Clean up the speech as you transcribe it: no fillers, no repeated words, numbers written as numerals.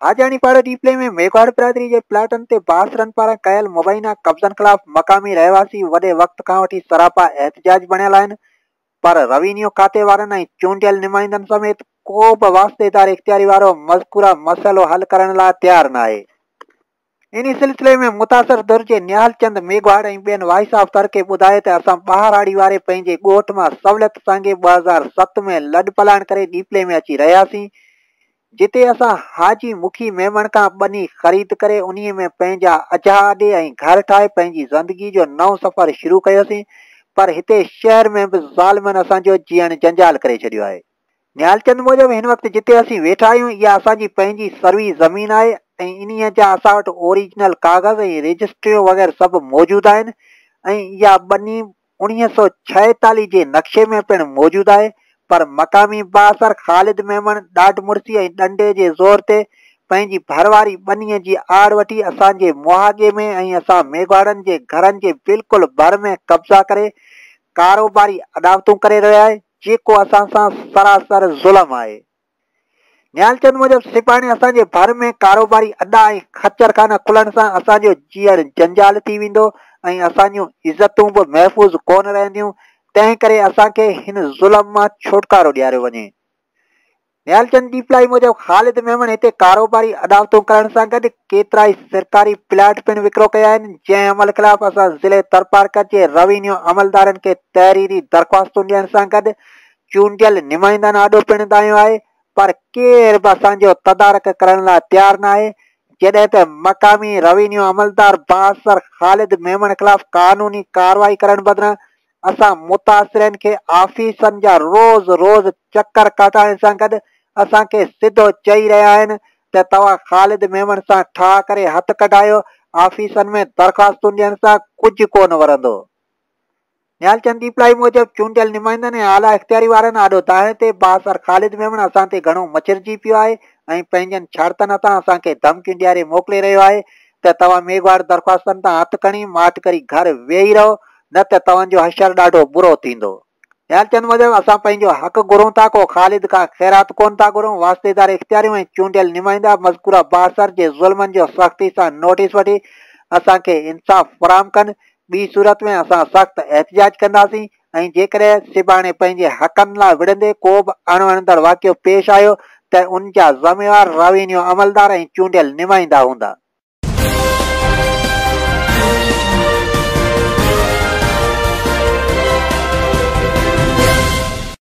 हाजाणी पाड़ो ॾीपले में मेघवाड़ बिरादरी के प्लाटन ते बाासरन पारां कयल मुबैना कब्ज़न खिलाफ मक़ामी रहवासी वॾे वक़्त खां वठी सरापा एहतजाज बणियल आहिनि, पर रवीनियो खाते वारनि ऐं चूंडियल नुमाइंदनि समेत को बि वास्तेदार इख्तियारी वारो मज़कूरा मसइलो हल करण लाइ तयार न आहे। इन सिलसिले में मुतासिर दुर्जे निहालचंद मेघवाड़ ऐं ॿियनि वाइस ऑफ थर खे ॿुधाए त असां ॿाहिराड़ी वारे पंहिंजे ॻोठ मां सहूलियत सांगे 2007 में लॾ पलाण करे ॾीपले में अची रहियासीं, जिते असां हाजी मुखी मेमण खां ॿनी ख़रीद करे उन्हीअ में पंहिंजा अजा अॾे ऐं घर ठाहे पंहिंजी ज़िंदगी जो नओं सफ़र शुरू कयोसीं, पर हिते शहर में बि ज़ालिमनि असांजो जीअण जंजाल करे छॾियो आहे। निहालचंद मूजिबि हिन वक़्तु जिते असीं वेठा आहियूं इहा असांजी पंहिंजी सर्वी ज़मीन आहे ऐं इन्हीअ जा असां वटि ओरिजिनल कागज़ ऐं रजिस्ट्रियूं वग़ैरह सभु मौजूदु आहिनि ऐं इहा ॿनी 1946 जे नक्शे में पिणु मौजूदु आहे, पर मक़ामी बाअसर ख़ालिद मेमण ॾाढ मुड़सी ऐं ॾंडे जे ज़ोर ते पंहिंजी भरवारी ॿनीअ जी आड़ वठी असांजे मुहागे में ऐं असां मेघवाड़नि जे घरनि जे बिल्कुलु भर में कब्ज़ा करे कारोबारी अदावतूं करे रहियो आहे, जेको असां सां सरासर ज़ुल्म आहे। निहालचंद मूजिबि सिपाही असांजे भर में कारोबारी अॾा ऐं खच्चरखाना खुलण सां असांजो जीअण जंजाल थी वेंदो ऐं असांजूं इज़तूं बि महफ़ूज़ कोन रहंदियूं, तंहिं करे असांखे हिन ज़ुल्म मां छुटकारो ॾियारियो वञे। निहालचंद ॾीपलाई मूजिबि ख़ालिद मेमण हिते कारोबारी अदावतूं करण सां गॾु केतिरा ई सरकारी प्लाट पिणु विकिरो कया आहिनि, जंहिं अमल ख़िलाफ़ असां ज़िले थरपारकर जे रवीनियो अमलदारनि खे तहरीरी दरख़्वास्तूं ॾियण सां गॾु चूंडियल नुमाइंदनि आॾो पिणु दायो आहे, पर केर बि असांजो तदारक करण लाइ तयारु न आहे, जॾहिं त मक़ामी रवीनियो अमलदार बाअसर ख़ालिद मेमण ख़िलाफ़ कानूनी कार्रवाई करण बदिरां असां मुतासिरनि खे ऑफिसनि जा रोज़ रोज़ चकर कटाइण सां गॾु असांखे सिधो चई रहिया आहिनि त तव्हां ख़ालिद मेमण सां ठाह करे हथ कढायो, ऑफिसनि में दरख़्वास्तूं ॾियण सां कुझु कोन वरंदो। निहालचंद ॾीपलाई मूजिबि चूंडियल नुमाइंदनि ऐं आला इख्तियारी वारनि आॾो दाहिण ते बाअसर ख़ालिद मेमण असां ते घणो मचिरजी पियो आहे ऐं पंहिंजनि शर्तनि तां असांखे धमकियूं ॾियारे मोकिले रहियो आहे त तव्हां मेघवाड़ दरख़्वास्तनि तां हथु खणी माठ करी घर वेही रहो, न त तव्हांजो हशर ॾाढो बुरो थींदो। निहालचंद मूजिबि असां पंहिंजो हक़ घुरूं था, को ख़ालिद खां ख़ैरात कोन था घुरूं। वास्तेदार इख्तियारियूं ऐं चूंडियल नुमाइंदा मज़कूरा बाअसर जे ज़ुल्मनि जो सख़्ती सां नोटिस वठी असांखे इंसाफ़ फ़राहम कनि, ॿी सूरत में असां सख़्तु एहतजाज कंदासीं ऐं जेकॾहिं सिबाणे पंहिंजे हक़नि लाइ विढ़ंदे को बि अणवणंदड़ वाक़ियो पेश आयो त उन जा ज़िमेवार रवीनियो अमलदार ऐं चूंडियल नुमाइंदा हूंदा।